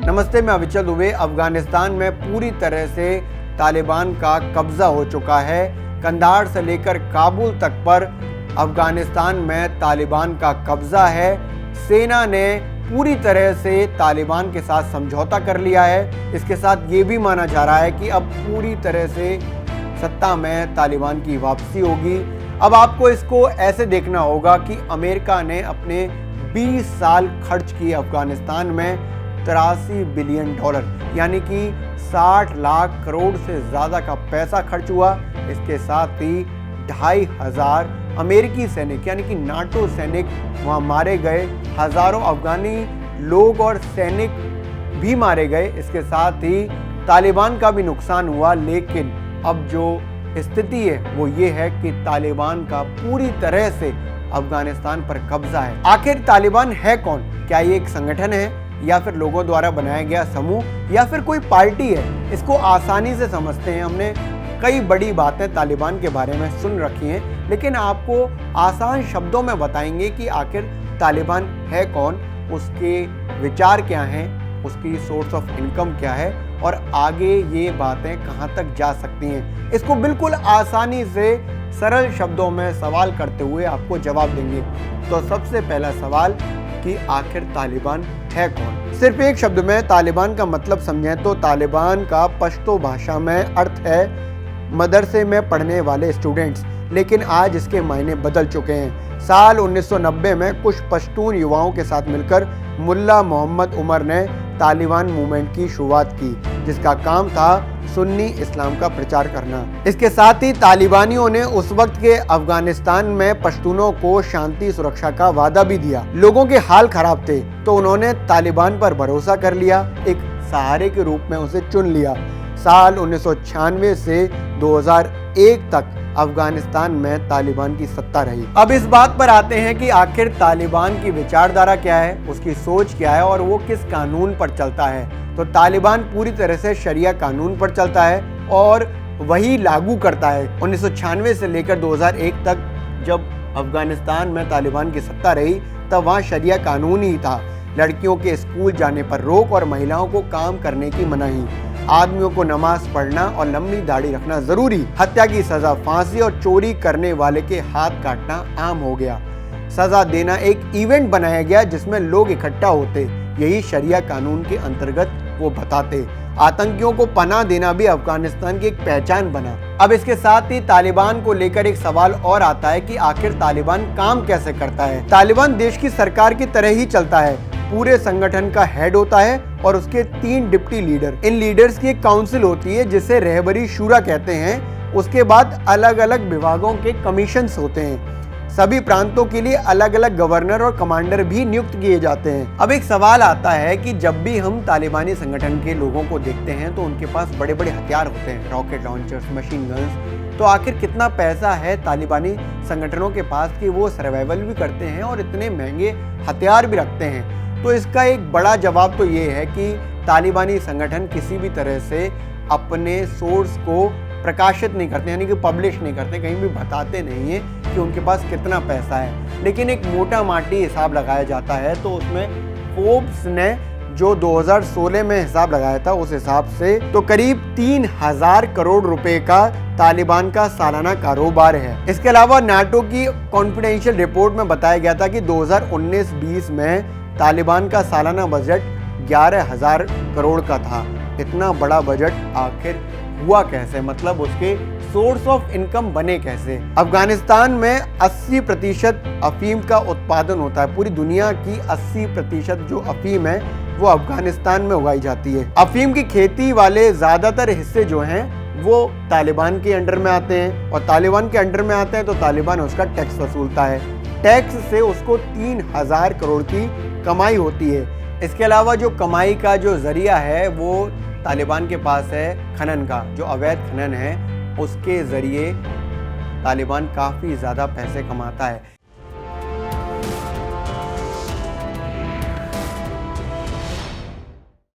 नमस्ते, मैं अविचल दुबे। अफगानिस्तान में पूरी तरह से तालिबान का कब्जा हो चुका है। कंधार से लेकर काबुल तक पर अफगानिस्तान में तालिबान का कब्जा है। सेना ने पूरी तरह से तालिबान के साथ समझौता कर लिया है। इसके साथ ये भी माना जा रहा है कि अब पूरी तरह से सत्ता में तालिबान की वापसी होगी। अब आपको इसको ऐसे देखना होगा कि अमेरिका ने अपने 20 साल खर्च किए अफगानिस्तान में $83 बिलियन, यानी कि 60 लाख करोड़ से ज़्यादा का पैसा खर्च हुआ। इसके साथ ही 2,500 अमेरिकी सैनिक यानी कि नाटो सैनिक वहाँ मारे गए। हज़ारों अफगानी लोग और सैनिक भी मारे गए। इसके साथ ही तालिबान का भी नुकसान हुआ। लेकिन अब जो स्थिति है वो ये है कि तालिबान का पूरी तरह से अफगानिस्तान पर कब्जा है। आखिर तालिबान है कौन? क्या ये एक संगठन है या फिर लोगों द्वारा बनाया गया समूह या फिर कोई पार्टी है? इसको आसानी से समझते हैं। हमने कई बड़ी बातें तालिबान के बारे में सुन रखी हैं, लेकिन आपको आसान शब्दों में बताएंगे कि आखिर तालिबान है कौन, उसके विचार क्या हैं, उसकी सोर्स ऑफ इनकम क्या है और आगे ये बातें कहाँ तक जा सकती हैं। इसको बिल्कुल आसानी से सरल शब्दों में सवाल करते हुए आपको जवाब देंगे। तो सबसे पहला सवाल कि आखिर तालिबान है कौन? सिर्फ एक शब्द में तालिबान का मतलब समझें तो तालिबान का पश्तो भाषा में अर्थ है मदरसे में पढ़ने वाले स्टूडेंट्स, लेकिन आज इसके मायने बदल चुके हैं। साल 1990 में कुछ पश्तून युवाओं के साथ मिलकर मुल्ला मोहम्मद उमर ने तालिबान मूवमेंट की शुरुआत की, जिसका काम था सुन्नी इस्लाम का प्रचार करना। इसके साथ ही तालिबानियों ने उस वक्त के अफगानिस्तान में पश्तूनों को शांति सुरक्षा का वादा भी दिया। लोगों के हाल खराब थे तो उन्होंने तालिबान पर भरोसा कर लिया, एक सहारे के रूप में उसे चुन लिया। साल 1996 से 2001 तक अफगानिस्तान में तालिबान की सत्ता रही। अब इस बात पर आते हैं कि आखिर तालिबान की विचारधारा क्या है, उसकी सोच क्या है और वो किस कानून पर चलता है। तो तालिबान पूरी तरह से शरिया कानून पर चलता है और वही लागू करता है। 1996 से लेकर 2001 तक जब अफगानिस्तान में तालिबान की सत्ता रही तब वहाँ शरिया कानून ही था। लड़कियों के स्कूल जाने पर रोक और महिलाओं को काम करने की मनाही। आदमियों को नमाज पढ़ना और लंबी दाढ़ी रखना जरूरी। हत्या की सजा फांसी और चोरी करने वाले के हाथ काटना आम हो गया। सजा देना एक इवेंट बनाया गया जिसमें लोग इकट्ठा होते, यही शरिया कानून के अंतर्गत वो बताते। आतंकियों को पनाह देना भी अफगानिस्तान की एक पहचान बना। अब इसके साथ ही तालिबान को लेकर एक सवाल और आता है कि आखिर तालिबान काम कैसे करता है। तालिबान देश की सरकार की तरह ही चलता है। पूरे संगठन का हेड होता है और उसके 3 डिप्टी लीडर। इन लीडर्स की एक काउंसिल होती है जिसे रहबरी शूरा कहते हैं। उसके बाद अलग अलग विभागों के कमीशंस होते हैं। सभी प्रांतों के लिए अलग अलग गवर्नर और कमांडर भी नियुक्त किए जाते हैं। अब एक सवाल आता है कि जब भी हम तालिबानी संगठन के लोगों को देखते हैं तो उनके पास बड़े बड़े हथियार होते हैं, रॉकेट लॉन्चर्स, मशीन गन्स। तो आखिर कितना पैसा है तालिबानी संगठनों के पास कि वो सर्वाइवल भी करते हैं और इतने महंगे हथियार भी रखते हैं? तो इसका एक बड़ा जवाब तो ये है कि तालिबानी संगठन किसी भी तरह से अपने सोर्स को प्रकाशित नहीं करते, यानी कि पब्लिश नहीं करते, कहीं भी बताते नहीं है कि उनके पास कितना पैसा है। लेकिन एक मोटा माटी हिसाब लगाया जाता है। तो उसमें फोर्ब्स ने जो 2016 में हिसाब लगाया था उस हिसाब से तो करीब 3,000 करोड़ रुपए का तालिबान का सालाना कारोबार है। इसके अलावा नाटो की कॉन्फिडेंशियल रिपोर्ट में बताया गया था कि 2019-20 में तालिबान का सालाना बजट 11,000 करोड़ का था। इतना बड़ा बजट आखिर हुआ कैसे, मतलब उसके सोर्स ऑफ इनकम बने कैसे? अफगानिस्तान में 80% अफीम का उत्पादन होता है। पूरी दुनिया की 80% जो अफीम है वो अफगानिस्तान में उगाई जाती है। अफीम की खेती वाले ज्यादातर हिस्से जो हैं वो तालिबान के अंडर में आते हैं और तालिबान के अंडर में आते हैं तो तालिबान उसका टैक्स वसूलता है। टैक्स से उसको 3,000 करोड़ की कमाई होती है। इसके अलावा जो कमाई का जो जरिया है वो तालिबान के पास है खनन का, जो अवैध खनन है उसके जरिए तालिबान काफ़ी ज़्यादा पैसे कमाता है।